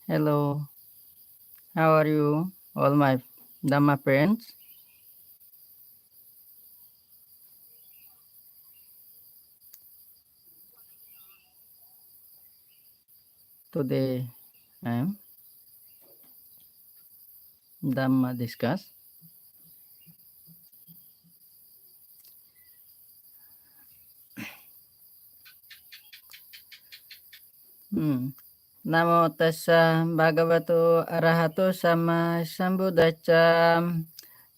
Hello, how are you, all my Dhamma friends? Today I am Dhamma Discuss. Namo tassa bhagavato arahato sama sambuddhassa.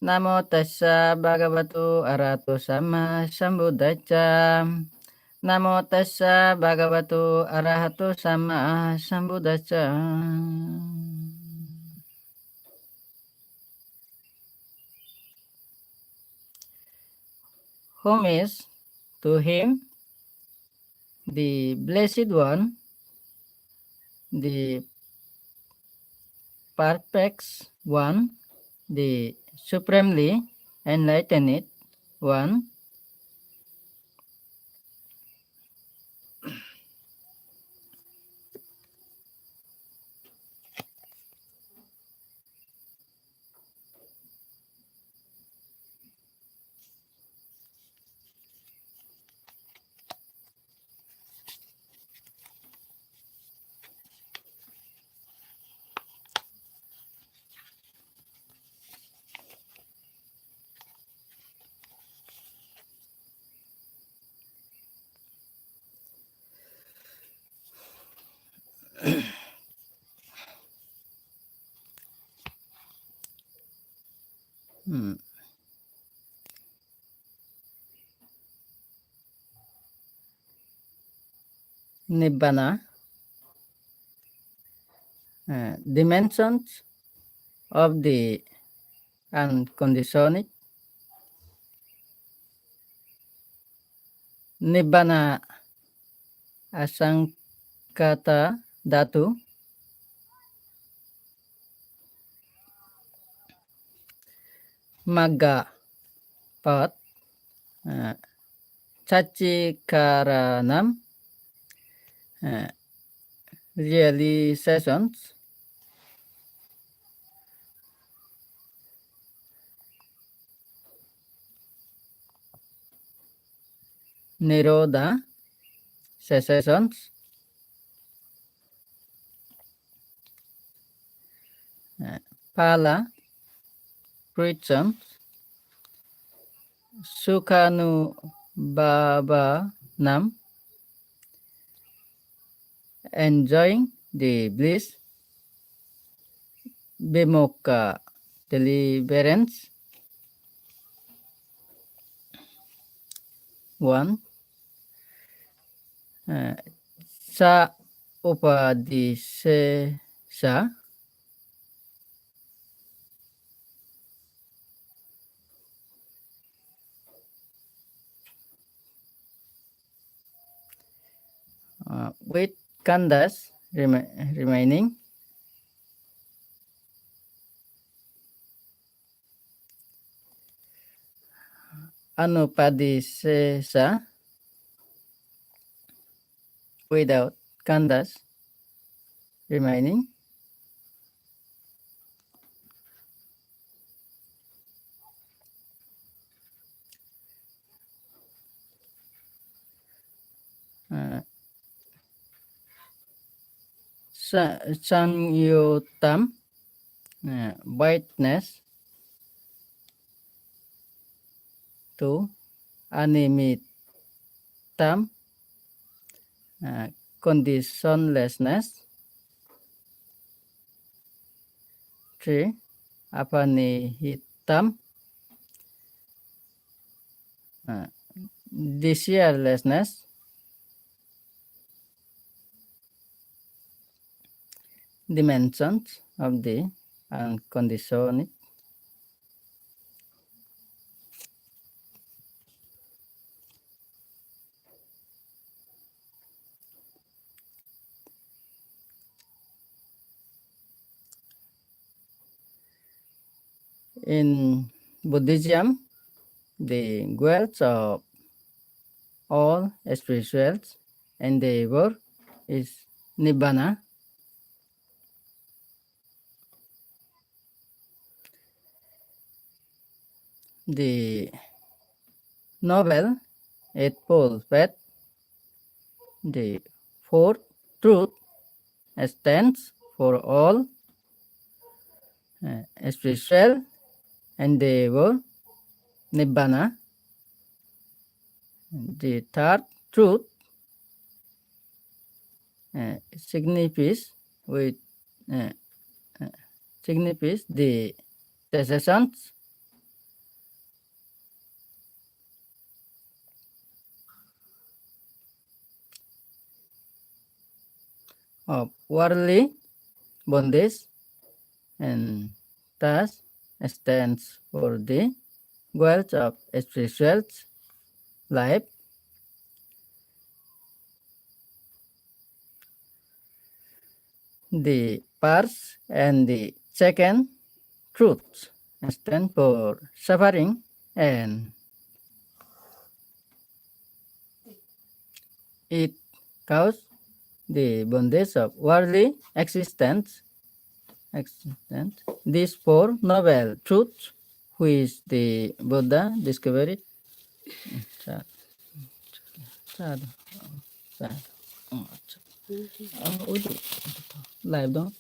Namo tassa bhagavato arahato sama sambuddhassa. Namo tassa bhagavato arahato sama sambuddhassa. Homage to him, the Blessed One, the Perfect One, the Supremely Enlightened One. Hmm. Nibbana, dimensions of the unconditioned. Nibbana asankata dhatu, magga path, chachikaranam, realizations, nirodha, cessations, phala, fruitions, sukhanubhavanam, enjoying the bliss, vimokha, deliverance. One, sa upadisesa, with khandhas remaining. Anupadisesa, without khandhas remaining. Sanyutam, whiteness. Two, animitam, conditionlessness. Three, apanihitam, desirelessness. Dimensions of the unconditioned. In Buddhism, the goals of all spiritual endeavor is nibbana. the Noble Eightfold Path, the Fourth Truth stands for all spiritual endeavor, Nibbana. The third truth signifies with uh, signifies the cessations of worldly bondage, and thus stands for the wealth of spiritual life. The first and the second truths stand for suffering and it causes the bondage of worldly existence. These four noble truths which the Buddha discovered. Live đó.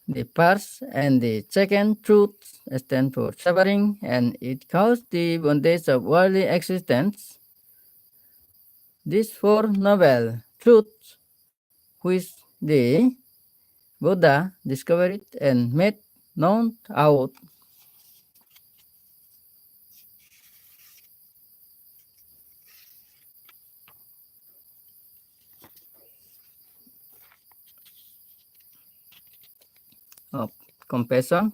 The first and the second truth stand for suffering, and it causes the bondage of worldly existence. These four noble truths, which the Buddha discovered and made known out of compassion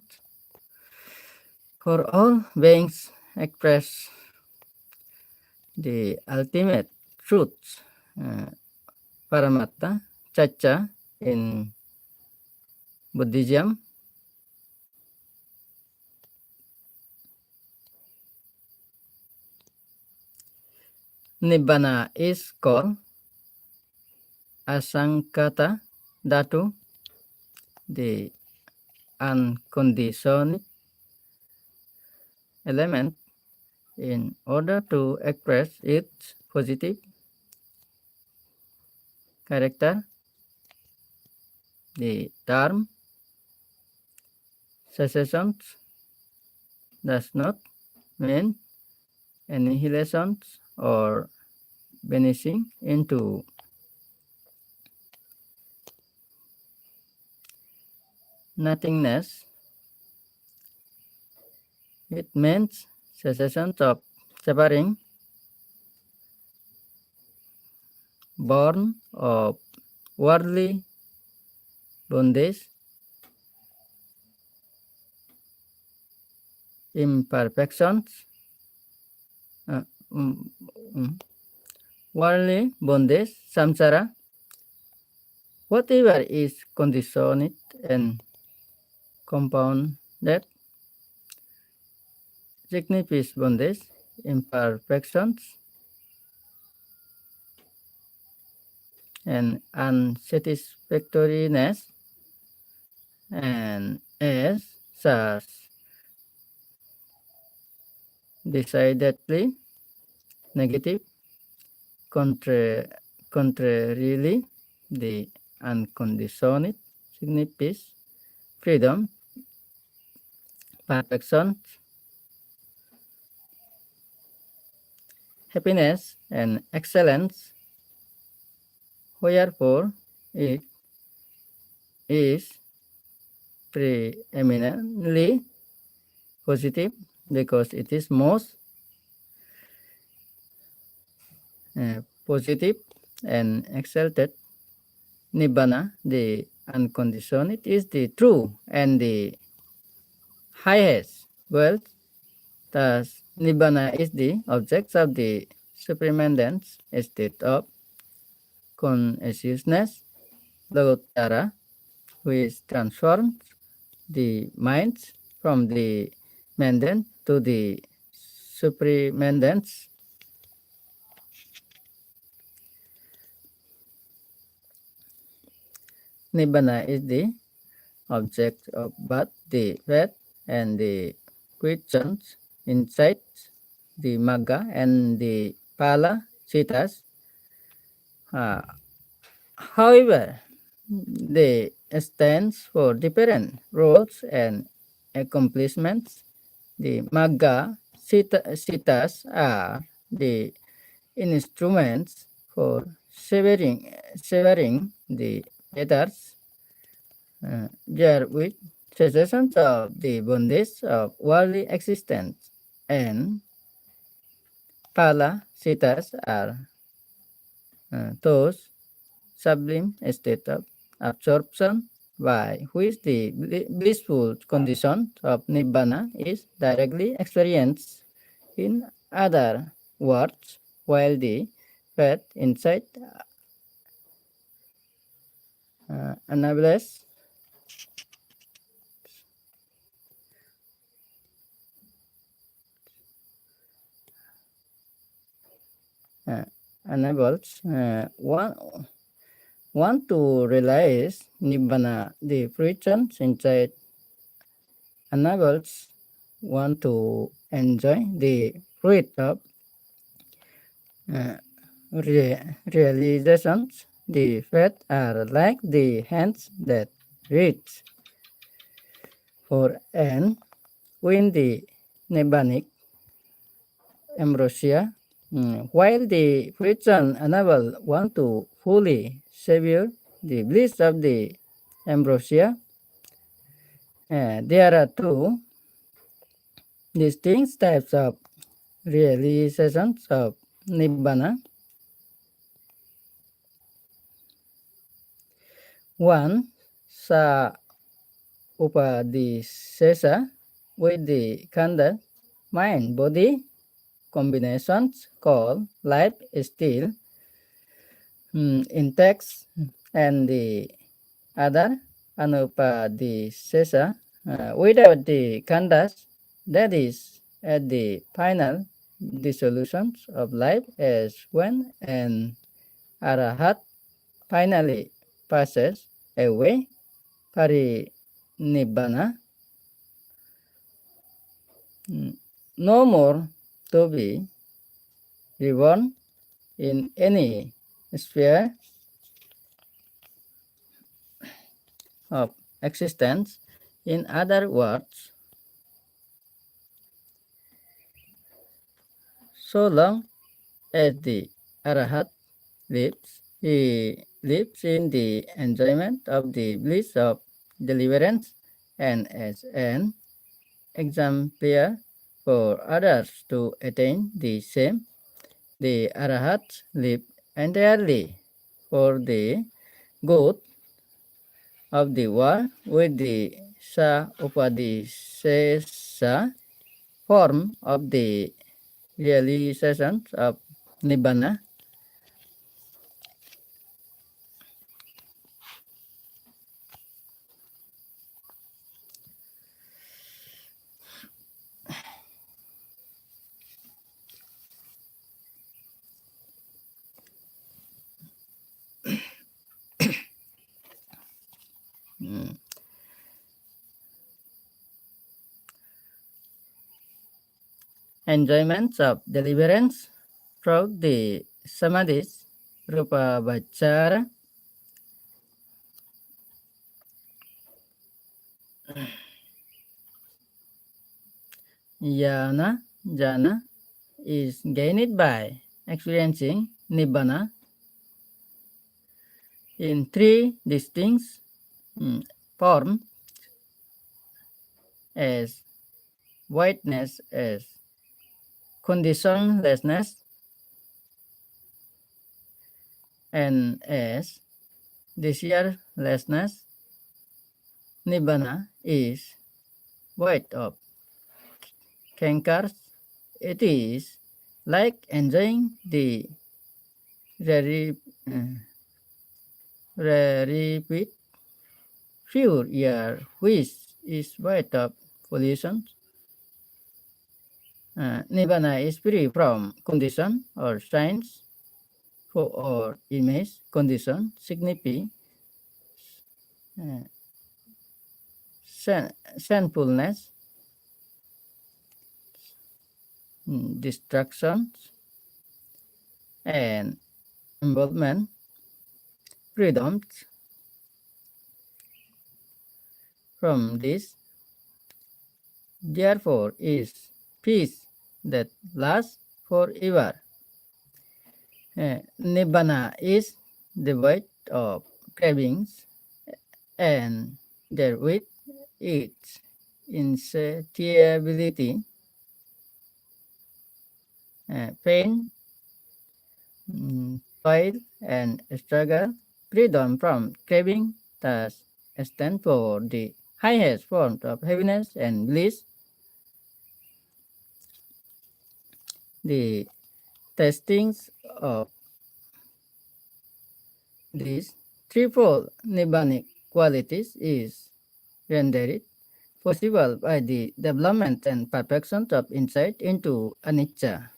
for all beings, express the ultimate truth, Paramatta, Chacha in Buddhism. Nibbana is called Asankata Dhatu, the unconditioned element. In order to express its positive character, the term cessation does not mean annihilation or vanishing into nothingness. It means cessation of suffering born of worldly bondage, imperfections, worldly bondage, samsara, whatever is conditioned and compounded, signifies bondage, imperfections, and unsatisfactoriness, and as such, decidedly negative. Contrarily, the unconditioned signifies freedom, perfection, happiness, and excellence. Wherefore, it is preeminently positive because it is most positive and exalted. Nibbana, the unconditioned, is the true and the highest wealth. Thus, Nibbana is the object of the superabundant state of consciousness, Logottara, which transforms the minds from the mundane to the superintendence. Nibbana is the object of both the faith and the questions inside the Magga and the Pala Citas. However, they stand for different roles and accomplishments. The Magga Citas are the instruments for severing the fetters, therewith cessation of the bondage of worldly existence, and Pala Citas are those sublime state of absorption by which the blissful condition of Nibbana is directly experienced. In other words, while the faith insight enables uh, one to realize Nibbana, the fruition insight enables one to enjoy the fruit of uh, realizations. The faith are like the hands that reach for and win the Nibbanic ambrosia, while the fruition enable one to fully savor the bliss of the ambrosia. There are two distinct types of realizations of Nibbana. One, sa upadisesa, with the khandha mind body combinations called life still intact, and the other anupadisesa, without the khandhas, that is at the final dissolution of life, as when an arahat finally passes away, parinibbana, no more to be reborn in any sphere of existence. In other words, so long as the arahat lives, he lives in the enjoyment of the bliss of deliverance, and as an exemplar for others to attain the same, the arahats live entirely for the good of the world, with the sa upadisesa form of the realization of nibbana. Enjoyments of deliverance through the samadhis, rupa bachara, jhana is gained by experiencing nibbana in three distinct forms, as whiteness, as conditionlessness, and as desirelessness. Nibbana is void of cankars. It is like enjoying the rarefied pure air, which is void of pollution. Nibbana is free from condition or signs or image, condition, signify, uh, sinfulness, distractions, and involvement, freedoms from this. Therefore, is peace that lasts forever. Nibbana is devoid of cravings and therewith its insatiability, pain, toil, and struggle, freedom from craving, thus stand for the highest form of happiness and bliss. The testings of these threefold nibbanic qualities is rendered possible by the development and perfection of insight into anicca,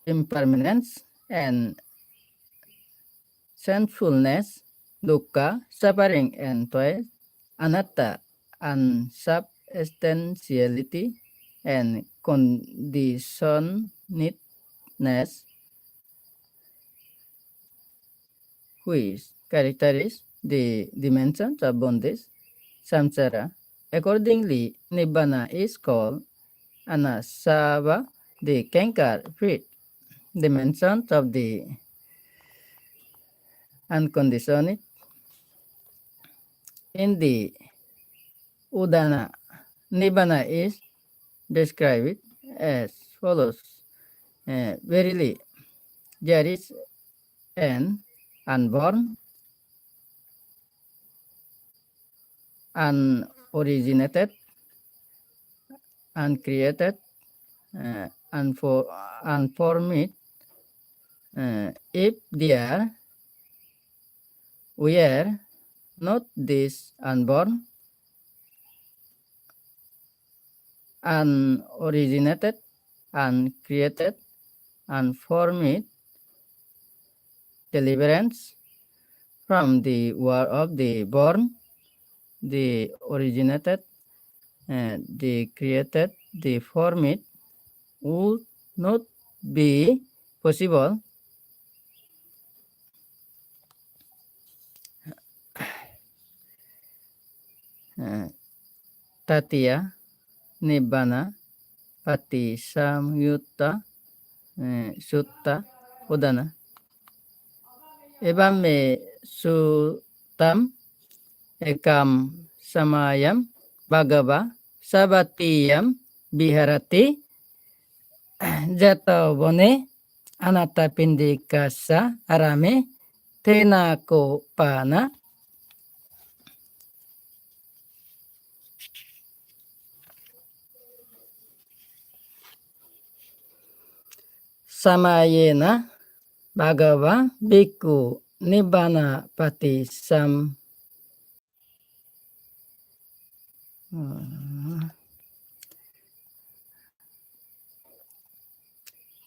impermanence, and sinfulness, dukkha, suffering and toil, anatta, unsubstantiality, and conditionedness, which characterize the dimensions of bondage, samsara. Accordingly, nibbana is called anasava, the canker free dimensions of the unconditioned. In the Udana, nibbana is described as follows. Verily, there is an unborn, unoriginated, uncreated, unformed. If there were not this unborn, unoriginated, uncreated, unformed deliverance from the war of the born, the originated, the created, the formed, would not be possible. Tatya, Nibbana, Pati Samyutta, Sutta, Udana. Evam me sutam ekam samayam bhagava sabatiyam biharati jata bone anata pindikasa arame tena ko pana samayena bhagava bhikkhu nibbana pati sam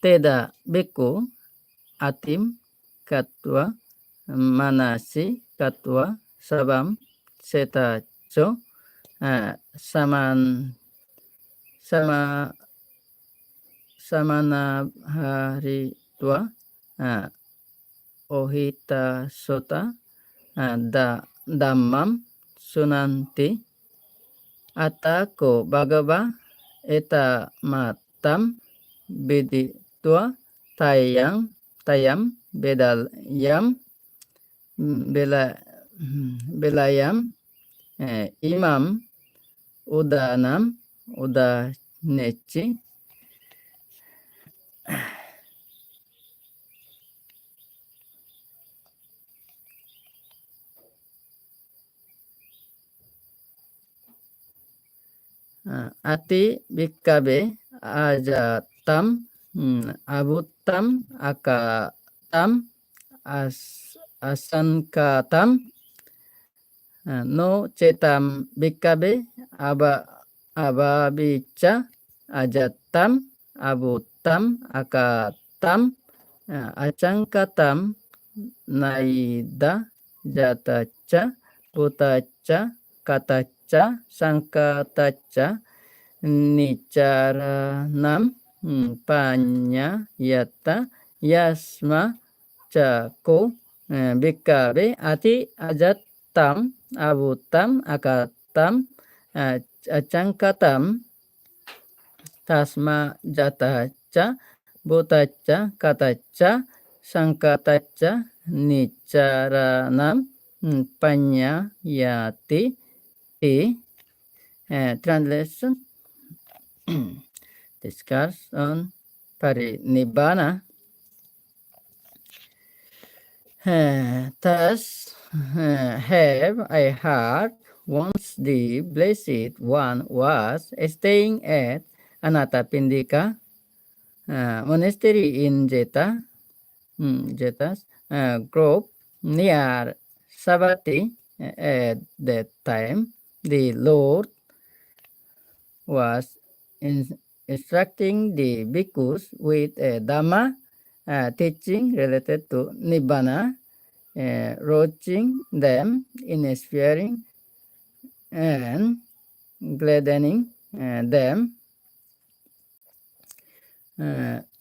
teda bhikkhu atim katva manasi katva sabam seta cho saman sama samana haritwa ohita sota dhammam sunanti atako bhagava eta matam viditva tayam bedalyam bela belayam imam udanam udaneci. Ati bikabe ajatam abutam akatam asankatam no cetam bikabe ababica ajatam abutam akatam acangkatam naida jataca butaca kataca sangkataca nicaranam panyayata yasma cako bikabe ati ajatam abutam akatam acangkatam tasma jataca botaca kataca sangkataca nicaranam panyayati. Translation. Discourse on Parinibbana. Thus have I heard once the Blessed One was staying at Anathapindika monastery in Jeta's grove near Savatthi. At that time, the Lord was instructing the bhikkhus with a Dhamma teaching related to Nibbana, urging them in inspiring and gladdening them.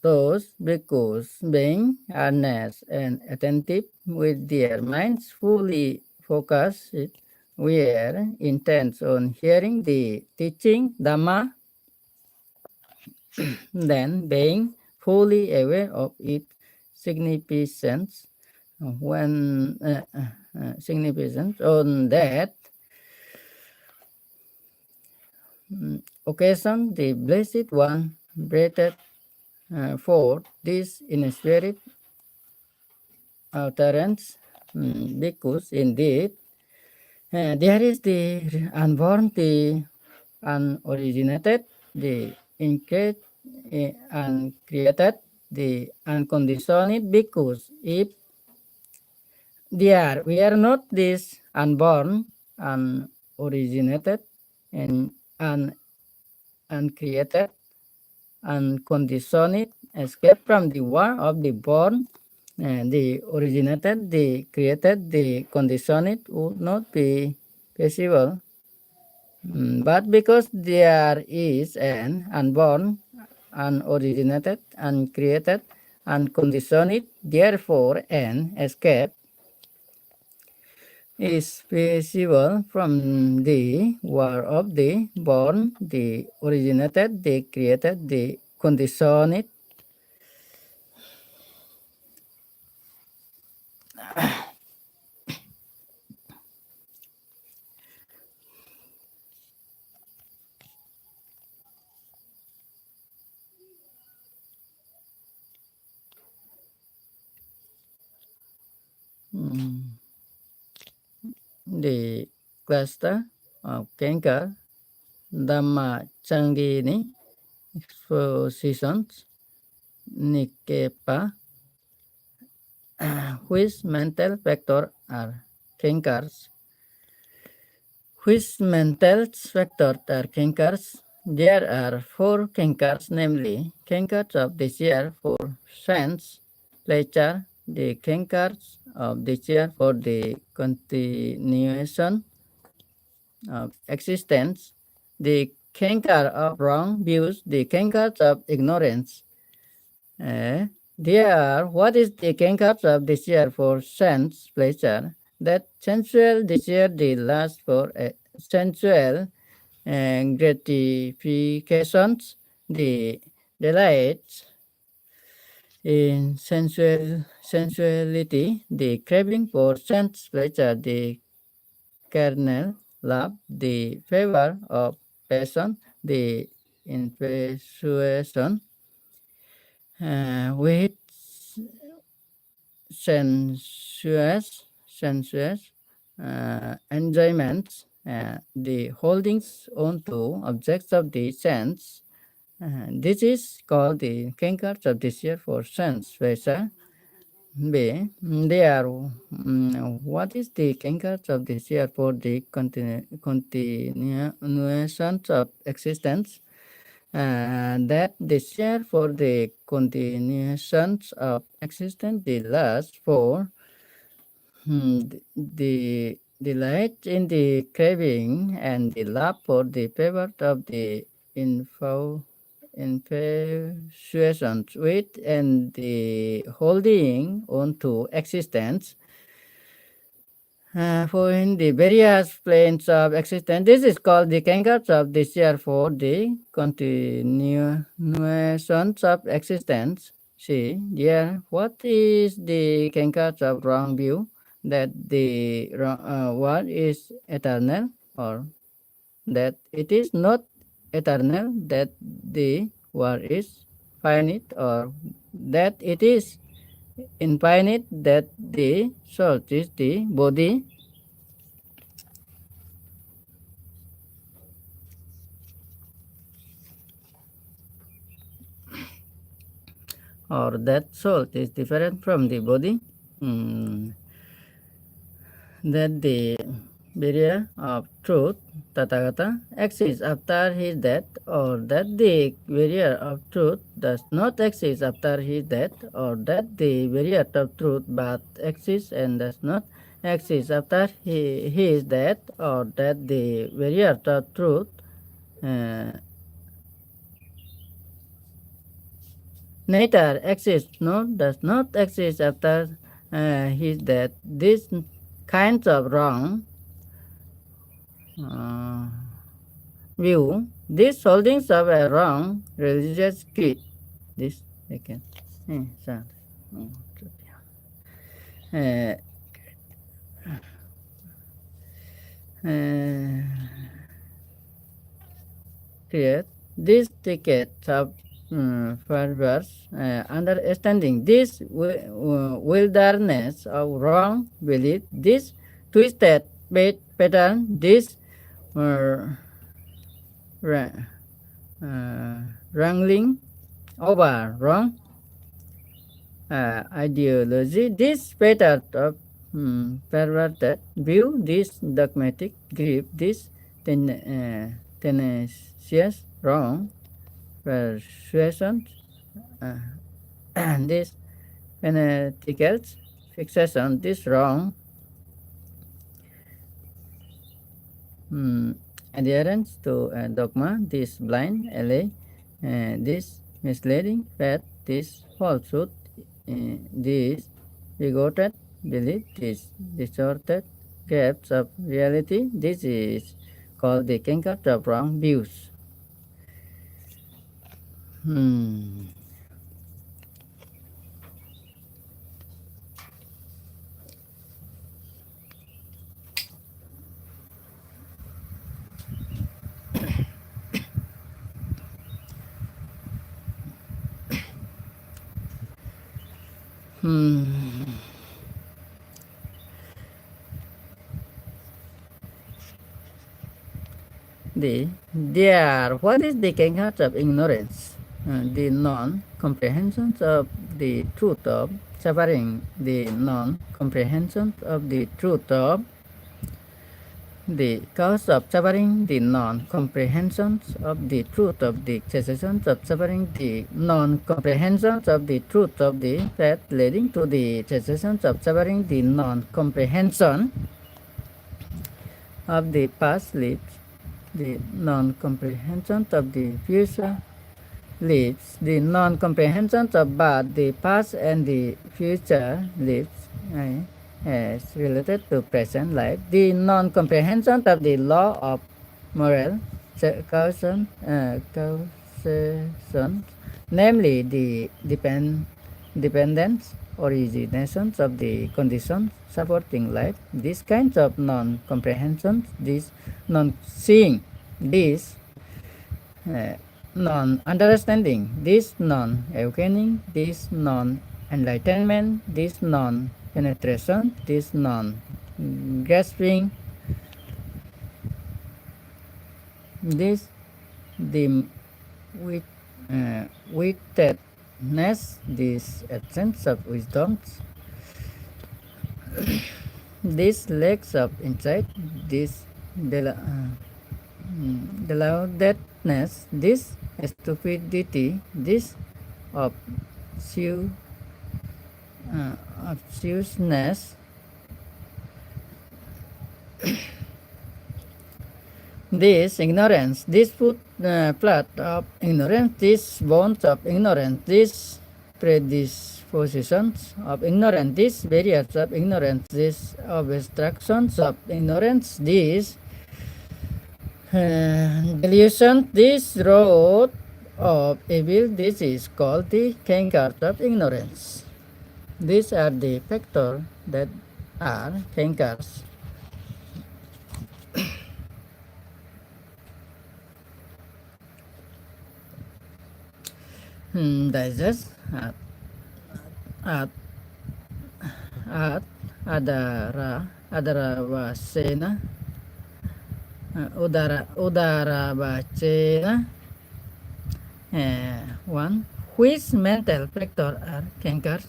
Those bhikkhus, being earnest and attentive with their minds fully focused, were intent on hearing the teaching Dhamma, then being fully aware of its significance when significance on that occasion the Blessed One breathed forth this inspired utterance, because indeed there is the unborn, the unoriginated, the uncreated, the unconditioned, because if we are not this unborn, unoriginated, and uncreated, unconditioned, escape from the war of the born, the originated, the created, the conditioned would not be possible. But because there is an unborn, unoriginated, uncreated, unconditioned, therefore an escape is possible from the war of the born, the originated, the created, the conditioned. The cluster of Kenkar Dhamma Changini expositions Nikepa, which mental factor are Kenkars. Which mental factors are Kenkars? There are four Kenkars, namely Kenkars of desire for sense, pleasure, the Kenkars of desire for the continuation of existence, the Kenkar of wrong views, the Kenkars of ignorance. There, what is the Kenkars of desire for sense, pleasure? That sensual desire, the lust for sensual gratifications, the delights in sensuality, the craving for sense pleasure, the carnal love, the favor of passion, the infatuation with sensuous enjoyments, the holdings on to objects of the sense. This is called the Kenkars of desire for sense pleasure. B. They are what is the anchors of the share for the continuations of existence? That the share for the continuations of existence, the last for the delight in the craving and the love for the favor of the infatuations with and the holding on to existence. For in the various planes of existence, this is called the kangas of desire for the continuations of existence. See, dear, what is the kangas of wrong view? That the world is eternal, or that it is not eternal, that the world is finite, or that it is infinite, that the soul is the body, or that soul is different from the body, that the barrier of truth, Tathagata, exists after his death, or that the barrier of truth does not exist after his death, or that the barrier of truth but exists and does not exist after his death, or that the barrier of truth uh, neither exists nor does not exist after his death. This kinds of wrong uh, view, these holdings of a wrong religious creed. This again. Sorry. Uh, uh, Create this ticket of perverse understanding, this wilderness of wrong belief, this twisted pattern, this uh, ra- wrangling over wrong ideology, this pattern of perverted view, this dogmatic grip, this tenacious wrong persuasion, uh, this fanatical fixation, this wrong adherence to dogma, this blind alley, this misleading faith, this falsehood, this bigoted belief, this distorted gaps of reality. This is called the kingdom of wrong views. Hmm. Hmm. What is the kingdom of ignorance? The non-comprehension of the truth of suffering, the non-comprehension of the truth of the cause of suffering, the non-comprehension of the truth of the cessation of suffering, the non-comprehension of the truth of the path leading to the cessation of suffering, the non-comprehension of the past lives, the non-comprehension of the future lives, the non-comprehension of both the past and the future lives, as related to present life, the non-comprehension of the law of moral causation, namely the dependence originations of the conditions supporting life. These kinds of non-comprehensions, this non-seeing, this uh, non-understanding, this non-awakening, this non-enlightenment, this non-penetration, this non-grasping, this the with wittedness, this absence of wisdom, This lacks of insight, this deludedness, this stupidity, this obtuse, obtuseness, this ignorance, this plot of ignorance, this bonds of ignorance, these predispositions of ignorance, these barriers of ignorance, these obstructions of ignorance, these delusion, this road of evil, this is called the cankers of ignorance. These are the factors that are cankers. Digest at adara vasena udara vacena. One, which mental factor are cankers?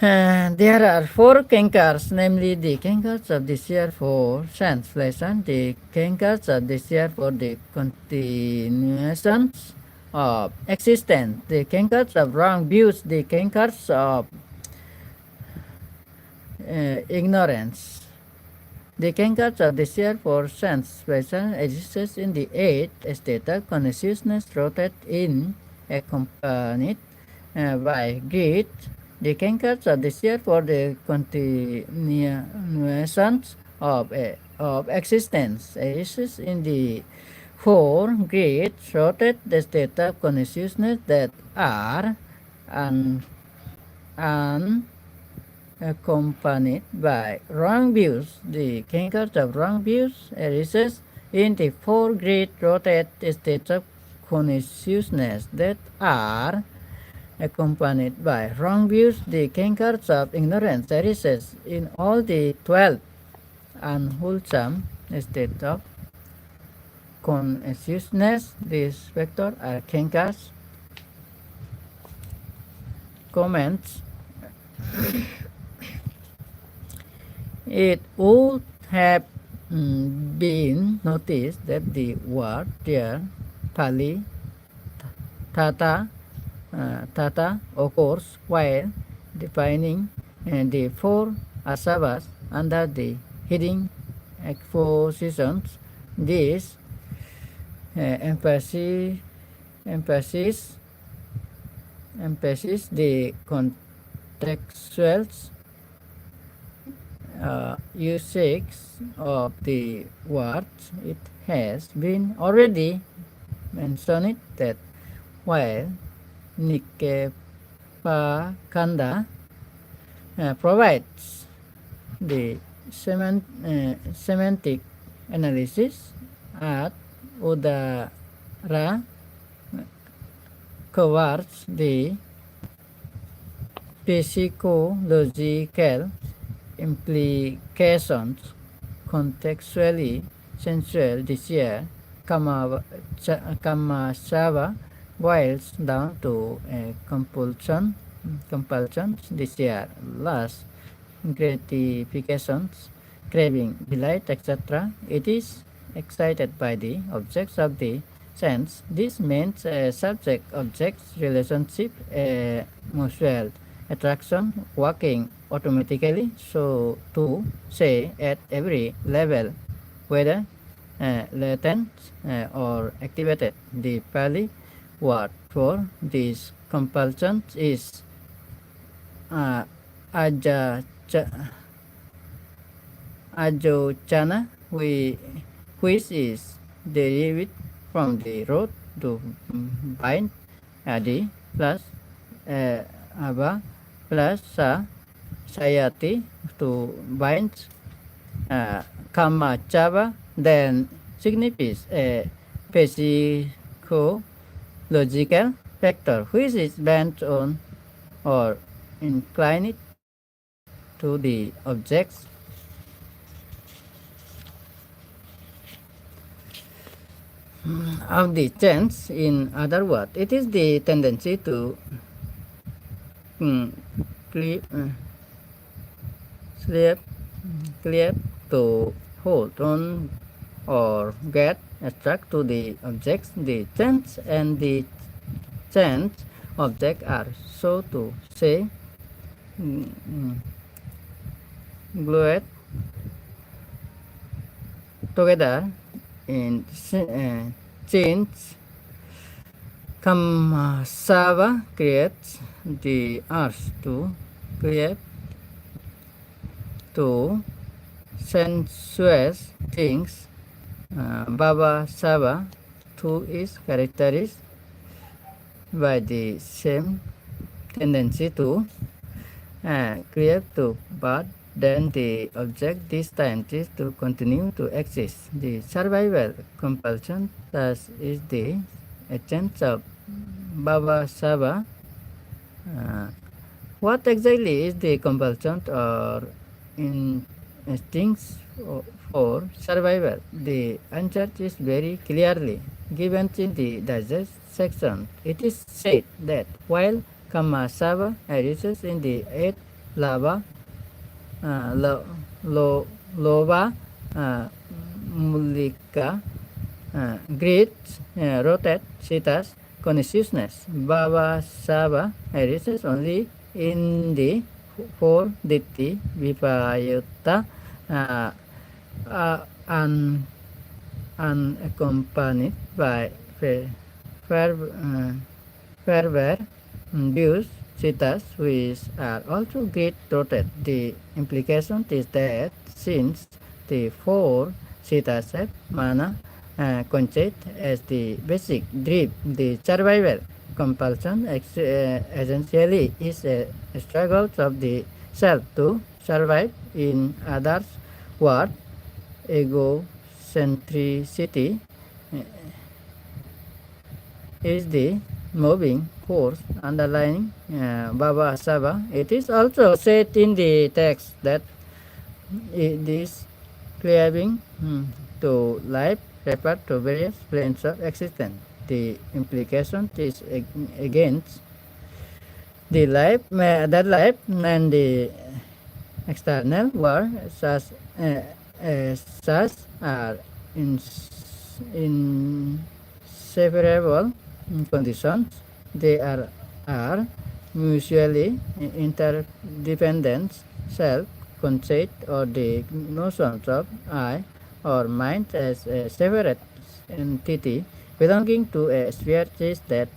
There are four cankers, namely the cankers of desire for sense pleasure, the cankers of desire for the continuations of existence, the cankers of wrong views, the cankers of ignorance. The cankers of desire for sense pleasure exists in the eighth state of consciousness, rooted in, accompanied by greed. The cankers of desire for the continuations of existence exists in the four great rooted state of consciousness that are accompanied by wrong views. The cankers of wrong views arises in the four great rooted states of consciousness that are accompanied by wrong views. The cankers of ignorance arises in all the 12 unwholesome states of consciousness. These factors are cankers. Comments. It would have been noticed that the word there, Pali, Tata, occurs while defining the four asavas under the heading expositions. This emphasis the contextual usage of the words. It has been already mentioned that while Nikepakanda provides the semantic analysis, at Udara covers the psychological implications, contextually sensual desire, Kamasava boils down to compulsions, desire, lust, gratifications, craving, delight, etc. It is excited by the objects of the sense. This means a subject-object relationship, a mutual attraction working automatically, so to say, at every level, whether latent or activated. The Pali word for these compulsions is ajocana, which is derived from the root to bind, adi plus aba plus sayati, to bind, kamachava, then signifies a psychological factor which is bent on or inclined to the objects. of the change. In other words, it is the tendency to cleave, slip, cleave to hold on or get attracted to the objects. The change and the change object are, so to say, glued together in since Kammasava creates the urge to create to sensuous things. Baba Sava too is characterized by the same tendency to create to, but then the object this time is to continue to exist. The survival compulsion thus is the essence of Baba Sava. What exactly is the compulsion or instincts for survival? The answer is very clearly given in the digest section. It is said that while Kammasava arises in the eight lava, lova, mulika, greed, rotate, citas, consciousness. Baba Sava arises only in the four ditti vipayutta, unaccompanied by fervor, views, citas, which are also great rotate. The implication is that since the four citas have mana concept as the basic drive, the survival compulsion essentially is a struggle of the self to survive. In others' words, egocentricity is the moving force underlying Baba Sava. It is also said in the text that this cleaving to life refers to various planes of existence. The implication is against the life, that life and the external world such are inseparable conditions. They are mutually interdependent. Self-concept or the notions of I or mind as a separate entity belonging to a sphere is that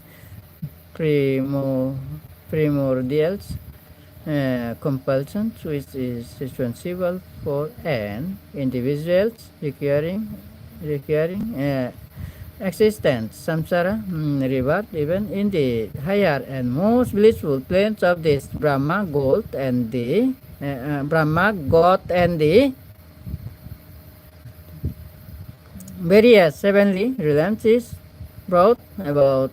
primordials compulsion which is responsible for an individual's requiring existence. Samsara reward even in the higher and most blissful planes of this Brahma, God and the various heavenly realms is brought about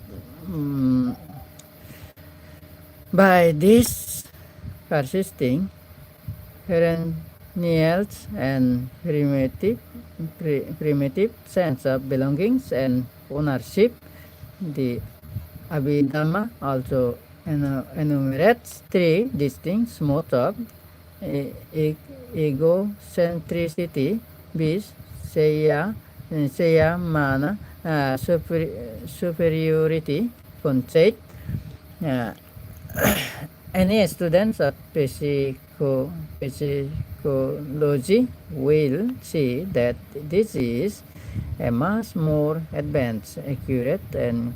by this persisting perennials and primitive sense of belongings and ownership. The Abhidhamma also enumerates three distinct modes of egocentricity, viz. Saya, mana, superiority, concept. Any students of psychology will see that this is a much more advanced, accurate, and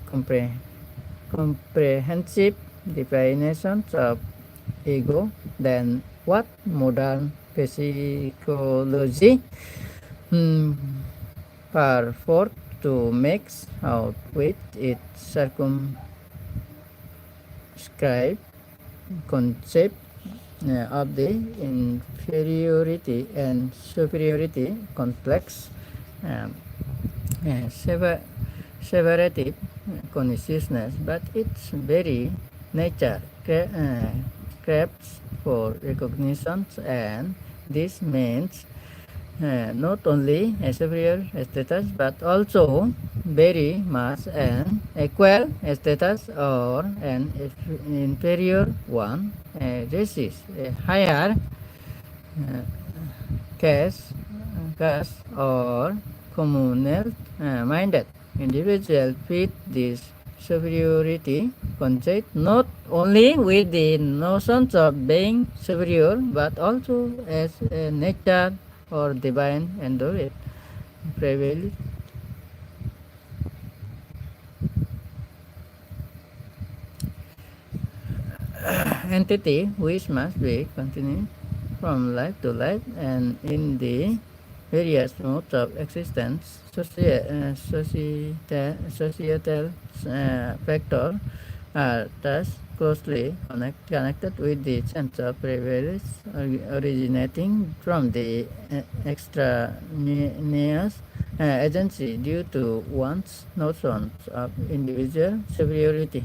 comprehensive definition of ego than what modern psychology purports to make out with its circumscribed concept of the inferiority and superiority complex separative consciousness, but its very nature craves for recognition, and this means not only a superior status but also very much an equal status or an inferior one. This is a higher caste, caste or communal minded individual fit this superiority concept not only with the notions of being superior but also as a nature or divine endowed privilege entity which must be continued from life to life and in the various modes of existence. Societal factors are thus closely connected with the sense of privilege originating from the extraneous agency due to one's notions of individual superiority.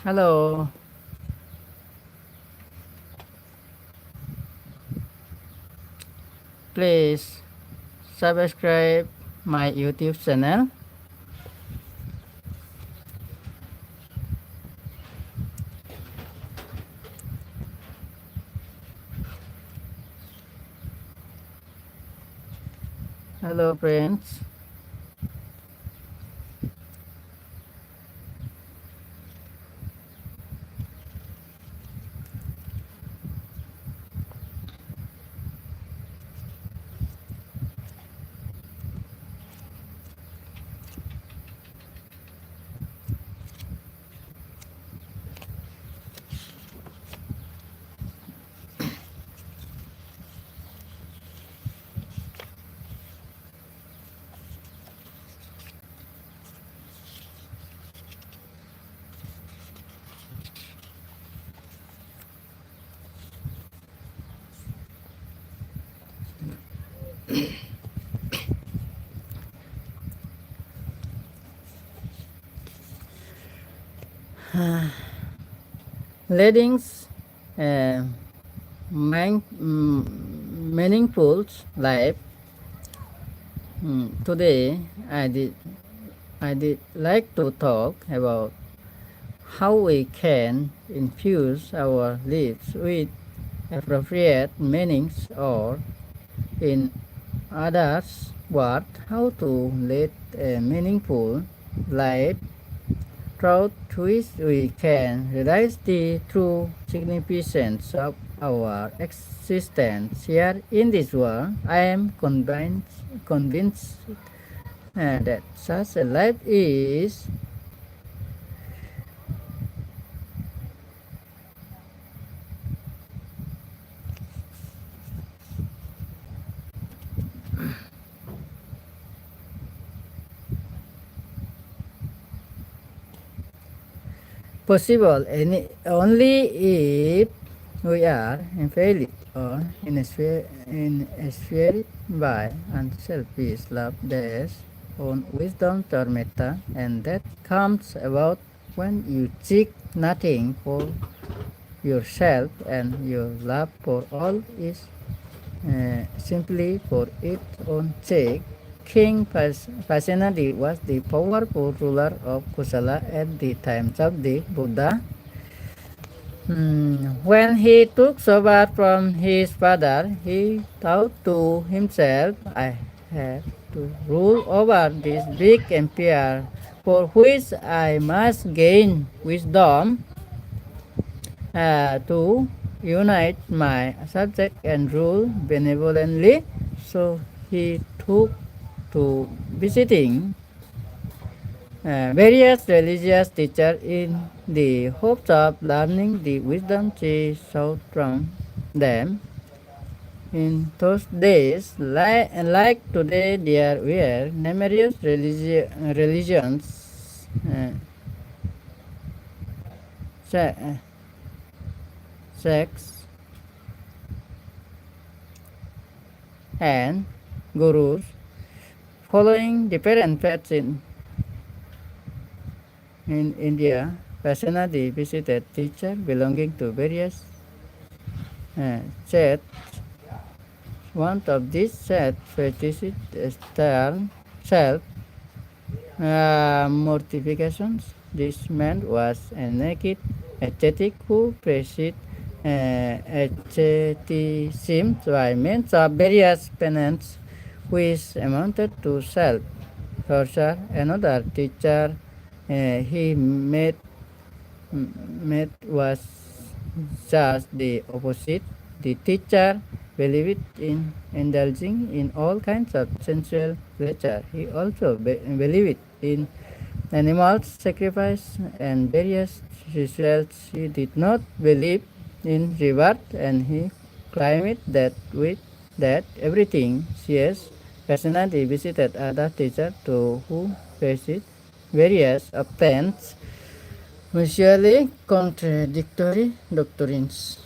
Hello, please subscribe my YouTube channel. Hello, friends. Leading a meaningful life. Today, I did like to talk about how we can infuse our lives with appropriate meanings, or in others, what how to lead a meaningful life through which we can realize the true significance of our existence here in this world. I am convinced that such a life is possible only if we are inflated or inspired by unselfish love based on wisdom or metta, and that comes about when you seek nothing for yourself and your love for all is simply for its own sake. King Pasenadi was the powerful ruler of Kusala at the times of the Buddha. When he took Sobat from his father, he thought to himself, I have to rule over this big empire, for which I must gain wisdom to unite my subject and rule benevolently. So he took to visiting various religious teachers in the hopes of learning the wisdom he sought from them. In those days, like today, there were numerous religions, se- uh, sects, and gurus. Following different paths in India, Vasanadi visited teachers belonging to various sects. One of these sects practiced stern self mortifications. This man was a naked ascetic who practiced asceticism by means of various penances, which amounted to self torture. Another teacher he met was just the opposite. The teacher believed in indulging in all kinds of sensual pleasure. He also believed in animals sacrifice and various rituals. He did not believe in reward, and he claimed that with that everything yes, personally visited other teachers to who faced various offenses, mutually contradictory doctrines.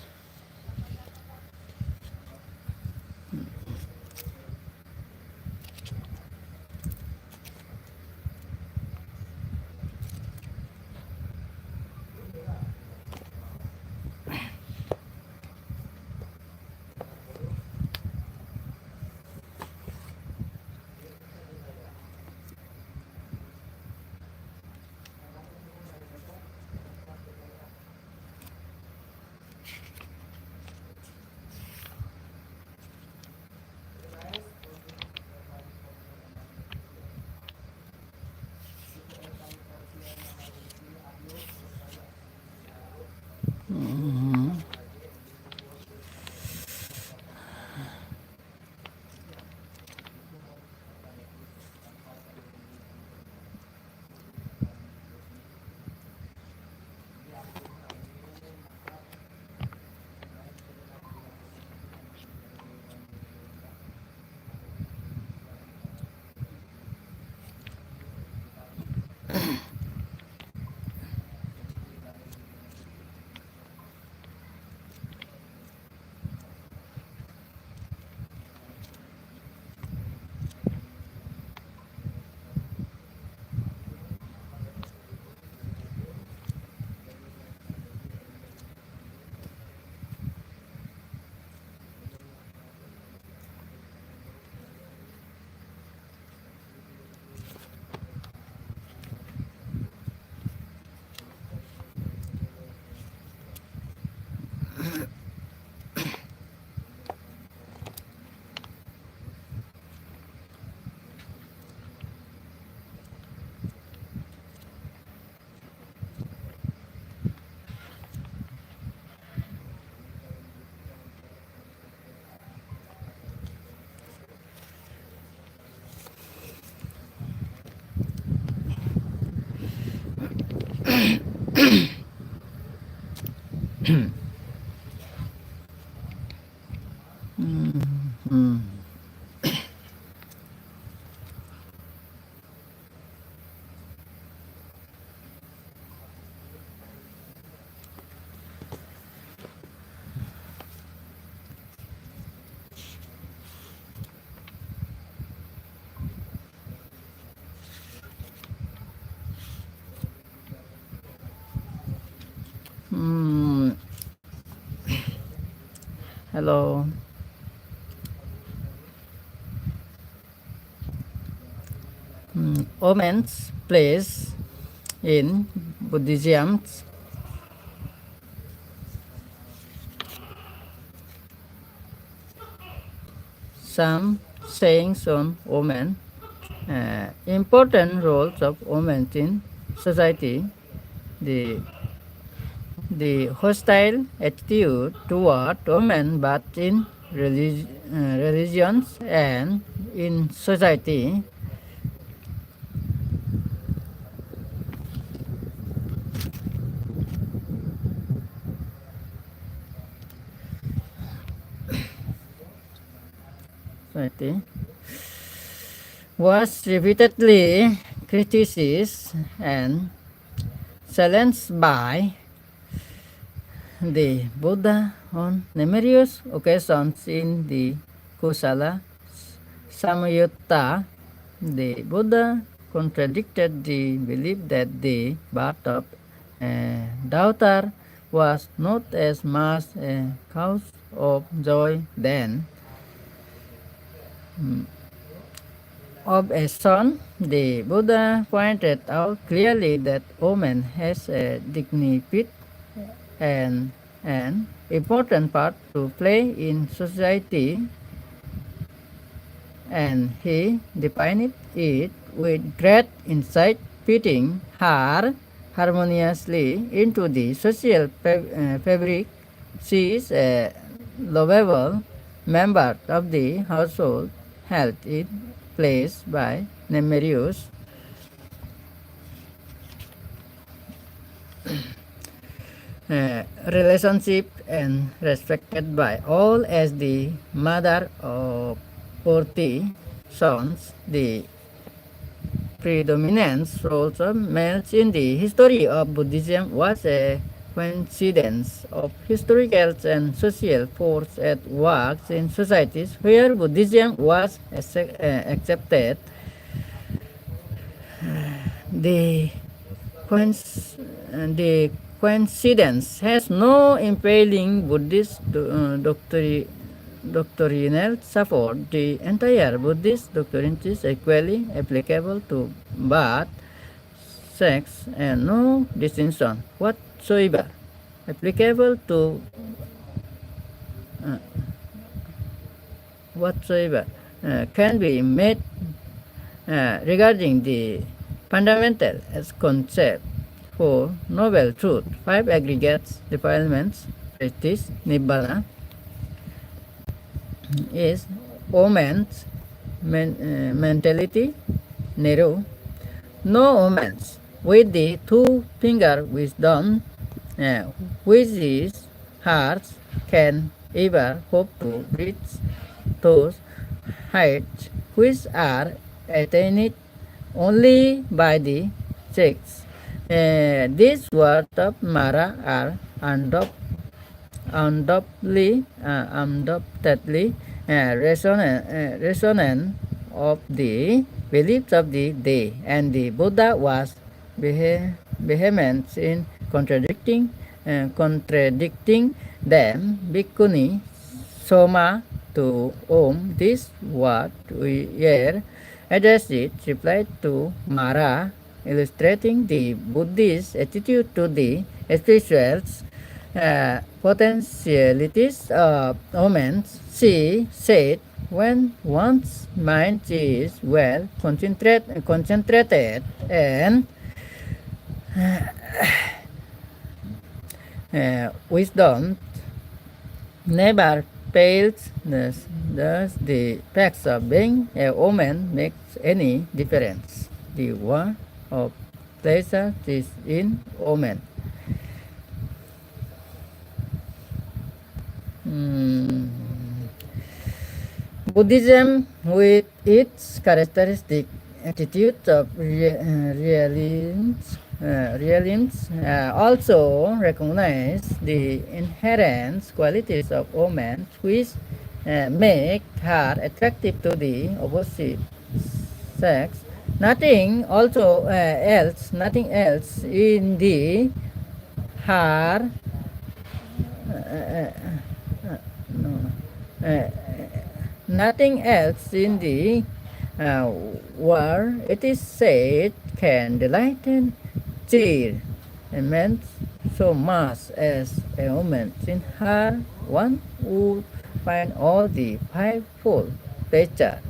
Mm, hello. Women's place in Buddhism. Some sayings on women. Important roles of women in society. The the hostile attitude toward women, but in religions and in society. Society was repeatedly criticized and challenged by the Buddha on numerous occasions in the Kusala Samyutta, the Buddha contradicted the belief that the birth of daughter was not as much a cause of joy than of a son. The Buddha pointed out clearly that woman has a dignified and an important part to play in society, and he defined it with great insight, fitting her harmoniously into the social fabric. She is a lovable member of the household, held in place by numerous relationship and respected by all as the mother of 40 sons. The predominance roles of males in the history of Buddhism was a coincidence of historical and social force at work in societies where Buddhism was accepted. The the coincidence has no impelling Buddhist doctrinal support. The entire Buddhist doctrine is equally applicable to birth, sex, and no distinction whatsoever applicable to whatsoever can be made regarding the fundamental as concept for noble truth. Five aggregates defilements, practice, nibbana, is woman's mentality, Nehru. No woman's with the two-finger wisdom, which is hearts, can ever hope to reach those heights which are attained only by the sex. These words of Mara are undoubtedly resonant of the beliefs of the day, and the Buddha was vehement in contradicting them. Bhikkhuni Soma, to whom this word we here addressed, replied to Mara, illustrating the Buddhist attitude to the spiritual potentialities of women. She said, when one's mind is well concentrated and wisdom never fails, thus the facts of being a woman makes any difference. The word of pleasure is in woman. Buddhism, with its characteristic attitude of realism, also recognize the inherent qualities of woman which make her attractive to the opposite sex. Nothing else in the her nothing else in the world, it is said, can delight and cheer a man so much as a woman. In her one would find all the fivefold pleasure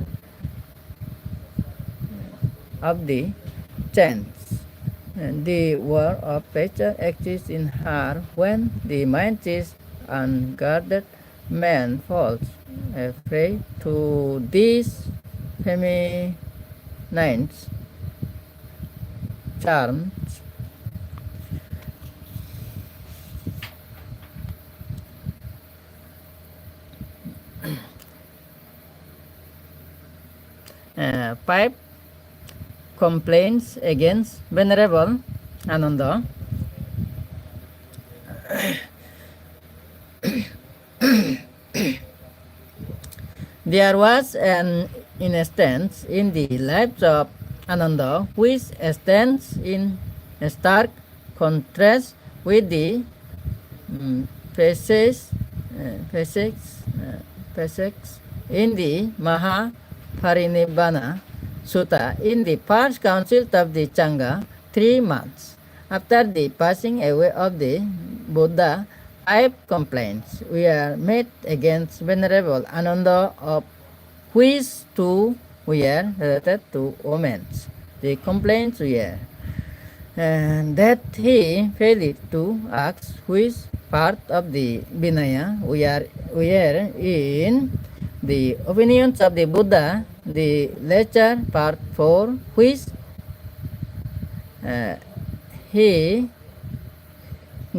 of the sense. And the world of pleasure exists in her when the mind is unguarded. Man falls a prey to these feminine charms. Five complaints against Venerable Ananda. There was an instance in the lives of Ananda, which stands in stark contrast with the passages, passages, passages in the Mahaparinibbana Sutta. In the first council of the Changa, 3 months after the passing away of the Buddha, 5 complaints were made against Venerable Ananda, of which 2 were related to omens. The complaints were that he failed to ask which part of the Vinaya were in the opinions of the Buddha, the latter part 4, which he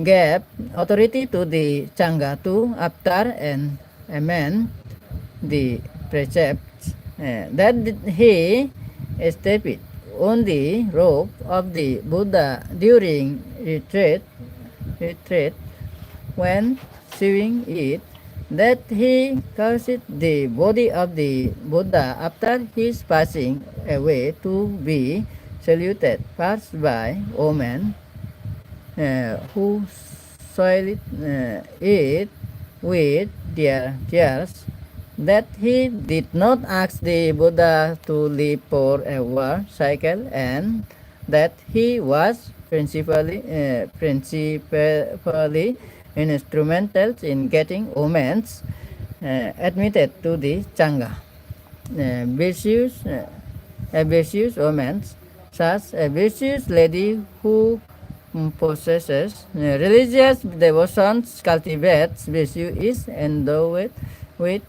gave authority to the Changa to after and amend the precepts, that he stepped on the robe of the Buddha during retreat when sewing it, that he caused the body of the Buddha after his passing away to be saluted first by women who soiled it with their tears, that he did not ask the Buddha to live for a war cycle, and that he was principally instrumental in getting women admitted to the Changa. Virtuous women, such a virtuous lady who possesses religious devotions, cultivates virtue, is endowed with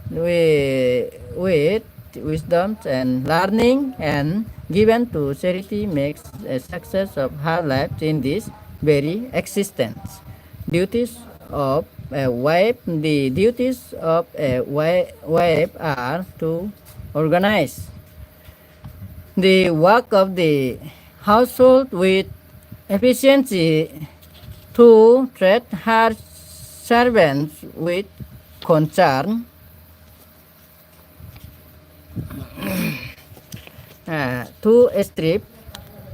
wisdom and learning, and given to charity, makes a success of her life in this very existence. Duties of a wife. The duties of a wife are to organize the work of the household with efficiency, to treat her servants with concern, to strip,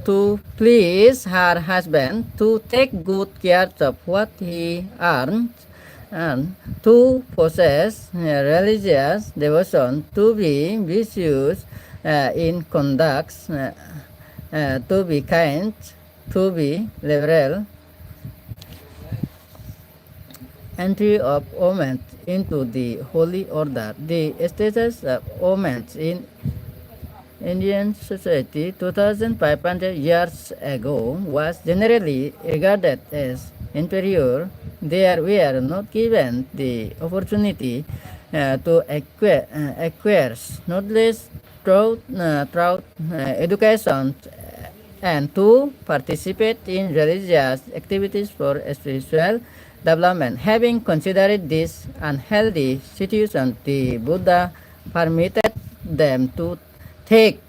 to please her husband, to take good care of what he earns, and to possess religious devotion, to be virtuous in conduct, to be kind, to be liberal. Entry of women into the holy order. The status of women in Indian society 2500 years ago was generally regarded as inferior. They were not given the opportunity to acquire knowledge through education, and to participate in religious activities for spiritual development. Having considered this unhealthy situation, the Buddha permitted them to take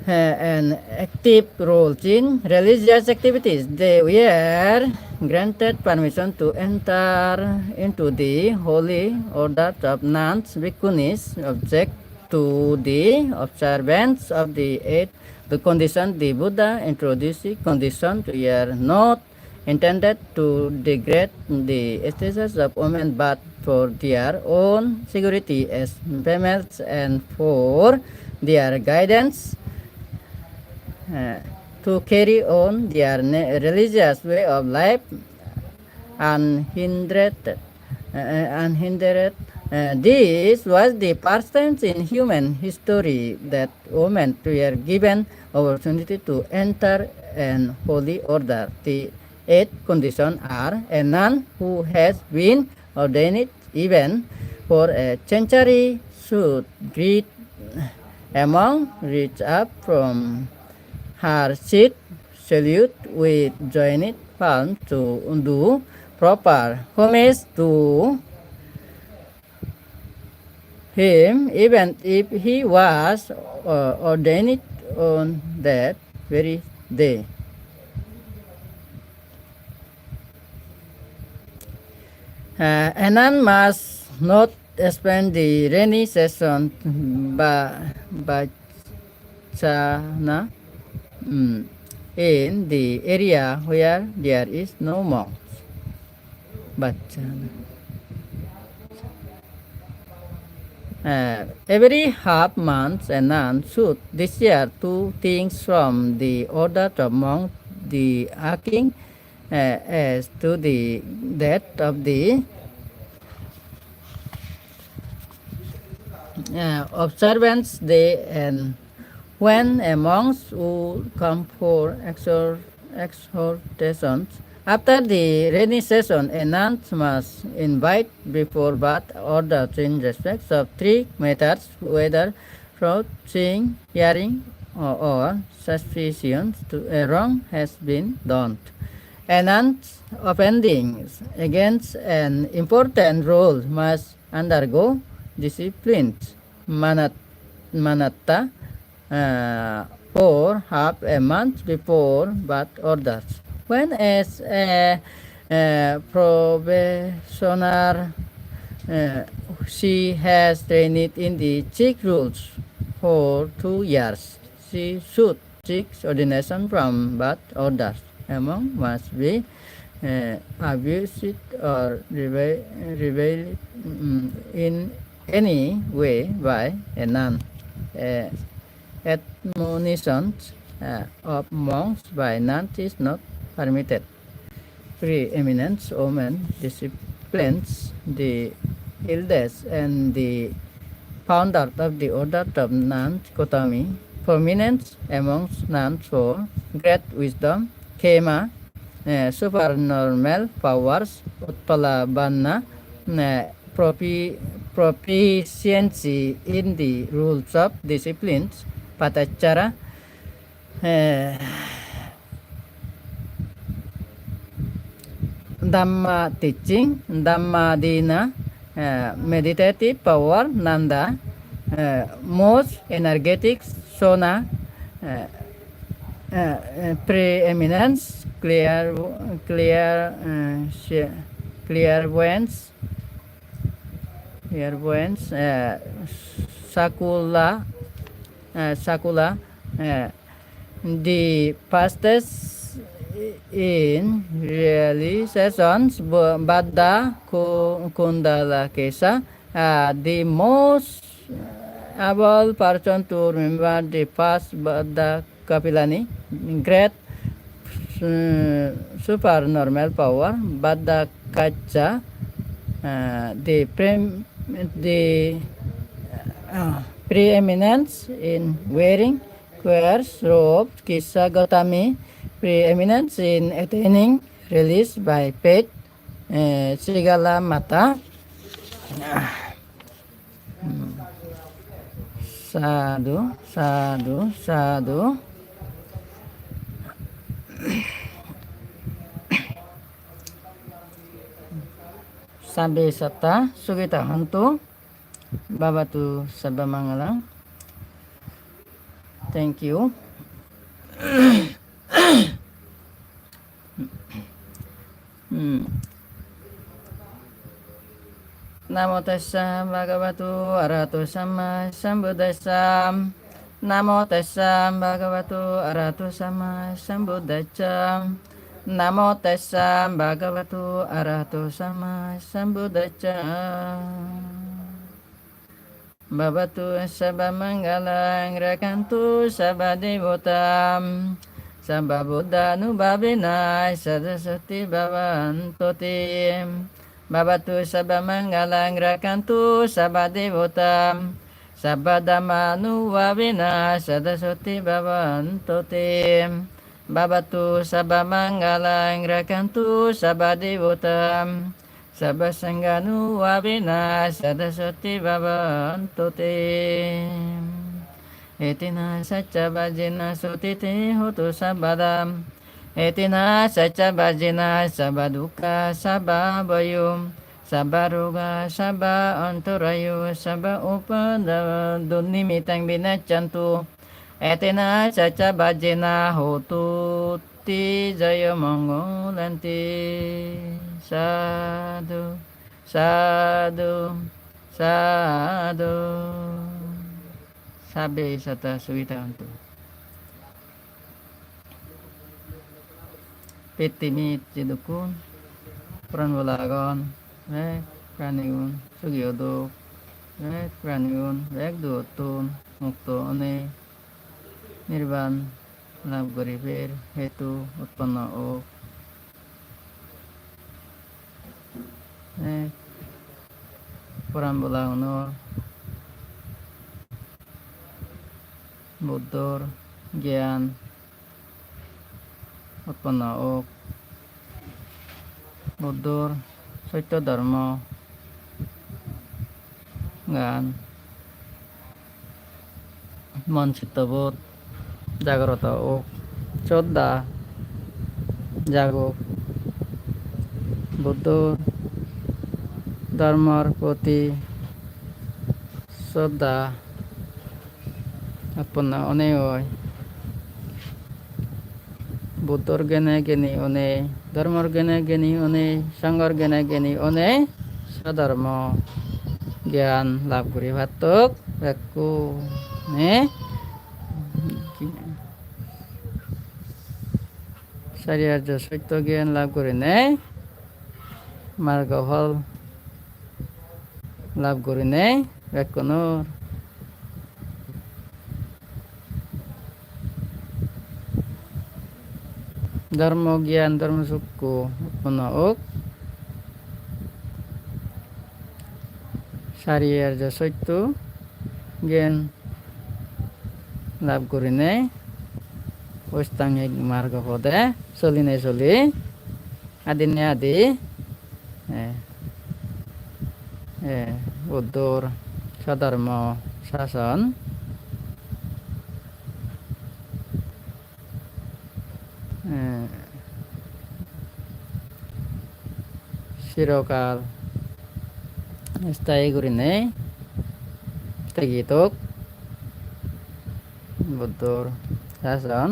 an active role in religious activities. They were granted permission to enter into the holy order of nuns, bhikkhunis, object to the observance of the 8 the conditions the Buddha introduced. Conditions were not intended to degrade the status of women, but for their own security as females, and for their guidance to carry on their religious way of life unhindered. This was the first time in human history that women were given opportunity to enter an holy order. The 8 conditions are: a nun who has been ordained even for a century should greet a monk, reach up from her seat, salute with joined palms, to do proper homage to him, even if he was ordained on that very day. A nun must not spend the rainy season by Chana in the area where there is no monks. Bachana. Every half month, a nun should desire two things from the order of monks, the asking as to the death of the observance day, and when a monk would come for exhortations. After the rainy season, a nun must invite before bath orders in respect of three matters, whether through seeing, hearing, or suspicion to a wrong has been done. A nun's offending against an important rule must undergo discipline, manatta, for half a month before bath orders. When as a probationer, she has trained in the Sikh rules for 2 years. She should seek ordination from bath orders. A monk must be abused or revealed in any way by a nun. Admonitions of monks by nuns is not permitted. Preeminent women disciplines the eldest and the founder of the order of nuns, Gautam, prominence amongst nuns for great wisdom, khema, supernormal powers, utpalabana, proficiency in the rules of disciplines, patachara, Dhamma teaching, Dhamma dina, meditative power, Nanda, most energetic, Sona, preeminence, clairvoyance, Sakula, the fastest in realizations, Baddha Kundala Kesa, the most able person to remember the past Baddha Kapilani, great supernormal power, Baddha Kacha, the preeminence in wearing queers robes, Kisa Gautami, preeminence in attaining release by faith, Sigala Mata, sadhu, sadhu, sadhu. Sabi Sata, Sugita Hantu, Babatu Sabamangalang. Thank you. Namo tassa bhagavato arahato samma sambuddhassa. Namo tassa bhagavato arahato samma sambuddhassa. Namo tassa bhagavato arahato samma sambuddhassa. Bhavatu sabba mangalang rakantu sabba devotam. Sabba buddha nubhavina sadasati bhavantotim. Bhavatu sabba mangalang rakantu sabba devotam. Sabba dhamma nubhavina sadasati bhavantotim. Bhavatu sabba mangalang rakantu sabba devotam. Sabba sangha nubhavina sadasati bhavantotim. Etina sacha bhajena sutite hotu sabadam. Etina sacha bhajena sabaduka sababhayum. Sabaruga saba antarayu saba upada dunimitang binachantu. Etina sacha bhajena hotu ti jaya mangolanti. Sadhu, sadhu, Sadhu Sabe Sata Suitantu Pitimit Jidukun Pranvalagon Vek Praniun Sugyodok Vek Praniun Vek Duotun Mukto One Nirvan Lav Goripir Hetu Utpanna Ok Vek Pranvalagonor Buddhor Gyan Utpanna Ok Buddhor Saitya Dharma Gan Mন চিত্তবোধ জাগ্রত ও শ্রদ্ধা জাগক বুদ্ধ ধর্মের প্রতি শ্রদ্ধা উৎপন্ন অনে হয় বুদ্ধর জ্ঞানে জ্ঞানী অনে ধর্মের জ্ঞানে জ্ঞানী অনে সংঘর জ্ঞানে জ্ঞানী অনে স্বধর্ম জ্ঞান লাভ করি ভাতক একু নে চাৰিআৰ্য সত্য জ্ঞান লাভ কৰি নে মাৰ্গ ফল লাভ কৰি নে কোনো ধৰ্ম জ্ঞান ধৰ্ম চক্ষু উৎপন্ন হওক চাৰিআৰ্য সত্য জ্ঞান লাভ কৰি নে অষ্টাংগিক মাৰ্গ পদে চলি নে চলি আদি নে আদি বুদ্ধৰ স্বধৰ্ম শাসন চিৰকাল স্থায়ী কৰি নে তেগিতক বুদ্ধৰ শাসন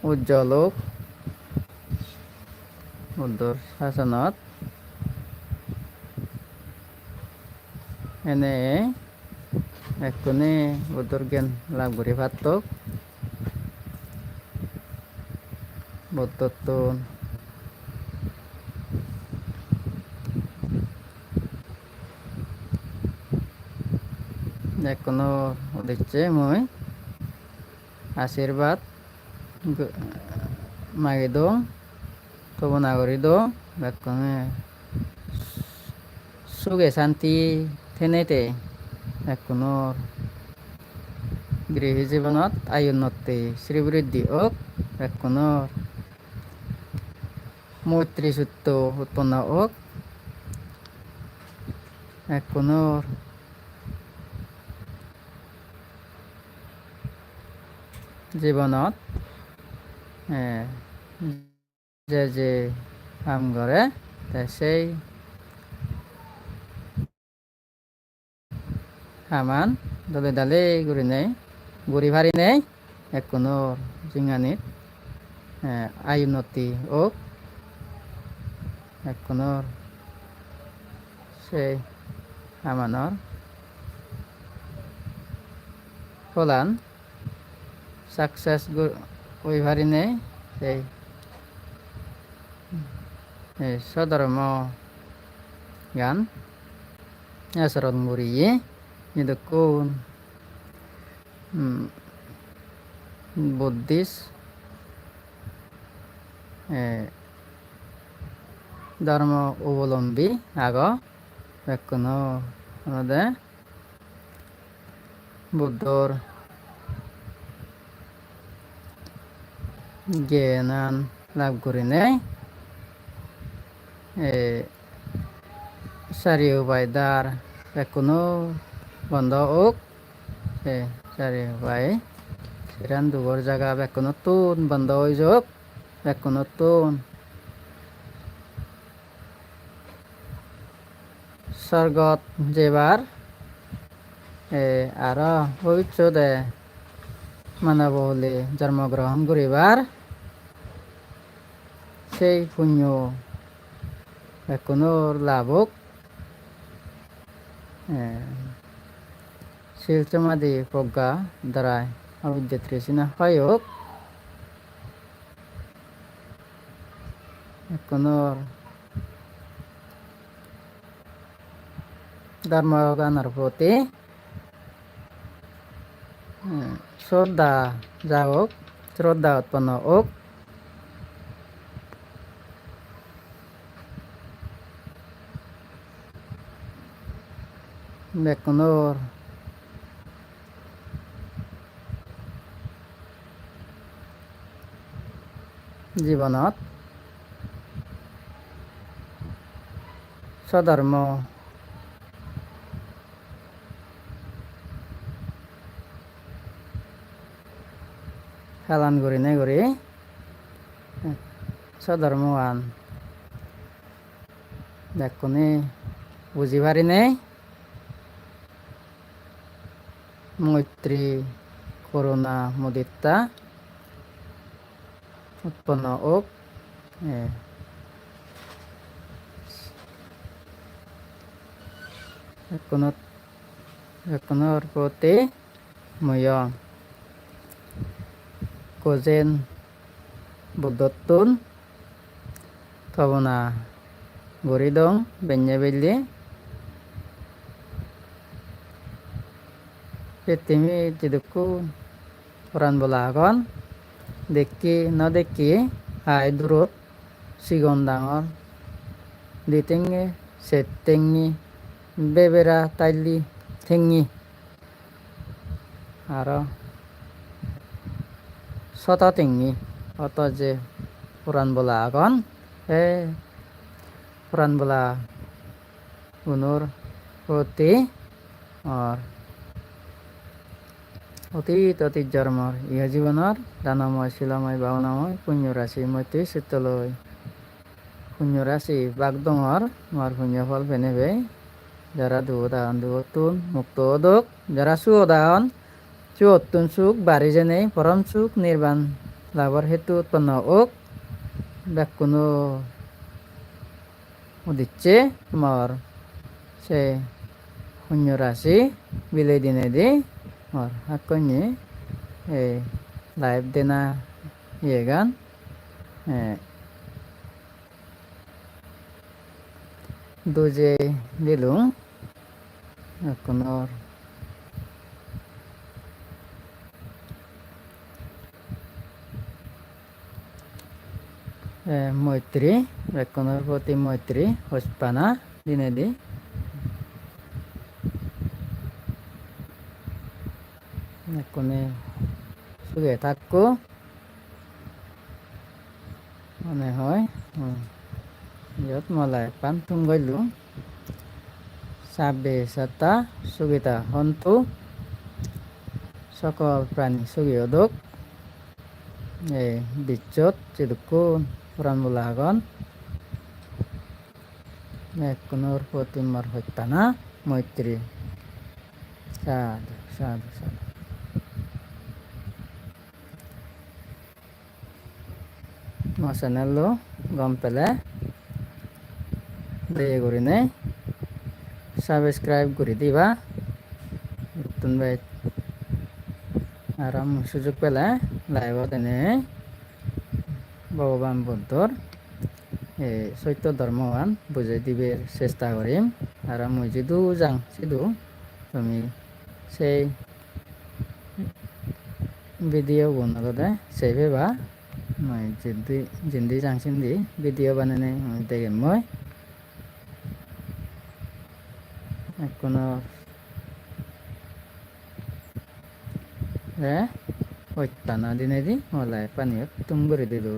উজ্জ্বলক বুদ্ধৰ শাসনত এনে একোনে বুদ্ধৰ জ্ঞান লাভ কৰি ভাতক বুদ্ধত্ব কোনো উদ্দেশ্যে মই আশীৰ্বাদ মাগি দিওঁ কামনা কৰি দিওঁ সুখে শান্তি থেনেতে কোনো গৃহী জীৱনত আয়ুন্নতি শ্ৰীবৃদ্ধি হওক কোনো মৈত্ৰী সূত্য উৎপন্ন হওক কোনো জীৱনত যে কাম কৰে সেই কামান দলে দালে কৰি নেই গুৰি ভাৰি নেই কোনো জিঙানিত আয়ুন্নতি হওক কোনো সেই কামানৰ ফলান সাকসেস ওই ভারি নেই সেই স্বধর্ম জ্ঞান আচরণ করিয়ে কোন বুদ্ধিস্ট ধর্ম অবলম্বী আগ কোনো বুদ্ধর জ্ঞান লাভ কৰি নেই চাৰিওপাই দ্বাৰ কোনো বন্ধ হওক চাৰিওপাই চিৰান দুগৰ জাগা নতুন বন্ধ হৈ যাওক নতুন স্বৰ্গত যেবাৰ আৰু ভৱিষ্যতে মানৱ বুলি জন্মগ্ৰহণ কৰিবাৰ sei punyo ekonor labok silchamadi pogga darai abujatrisina hayok ekonor Dharma narpoti Shraddha jagok Shraddha utpanno ok Bekonor জীবনত স্বধর্ম পালন কৰি স্বধর্মৱান ব্যক্তিনে বুজি পারিনে মৈত্রী করুণা মুদিতা উৎপন্ন ওক এখনৰ প্ৰতি ময় কোজেন বুদ্ধত্তুন থবনা গৰি দং বেঞ্জে বেলি prithiwi tidukku Quran bolagon dekki nodekki hai durut sigon dangor ditengi settengi bebera taili tengi aro sota tengi oto je Quran bolagon Quran bola unur poti or অতীত জন্মৰ ইহ জীৱনৰ দানময় শিলময় ভাৱনাময় পুণ্য ৰাশি মৈত্ৰী চিত্তলৈ পুণ্য ৰাশি বাগদঙৰ মাৰ পুণ্য ফল ফেনেবে যারা দুদাহন দুতুন মুক্ত অদক যারা সুদাহন চুয়ত্তুন সুখ বাড়ি জেনে পরম সুখ নির্বাণ লাভর হেতু উৎপন্ন ওক ব্যাকুনো উদিচ্ছে মর সে পুণ্য রাশি বিলে দিনে দি और hakkonye live dena yegan duje dilung ekonor moitri ekonor poti moitri hospana dinedi একনে সুখে থাকো মনে হয় যত মলাই পান তুম গইলু সাবে সত্তা সুবিধা হন্তু সকল প্রাণী সুখী অদক বিচ্ছত চিদুকু পুরাণ বলাগন একনর প্রতিমার হত্যানা মৈত্রী সাধু সাধু সাধু Mas channel lo gom pele play gorine subscribe gori diba nutun bai aram sujog pele live dene Bhagavan Buddhor সত্য ধর্মৱান বুঝাই দিবে চেষ্টা কৰিম আৰু মই যিটো যাং সিটো তুমি সেই ভিডিঅ' বনালে সেভেবা মই জিন্দি যাংচিন দি ভিডিঅ' বানাই দেখিম মই কোনো হত্যা দিনে দি মলাই পানীত তুম কৰি দিলোঁ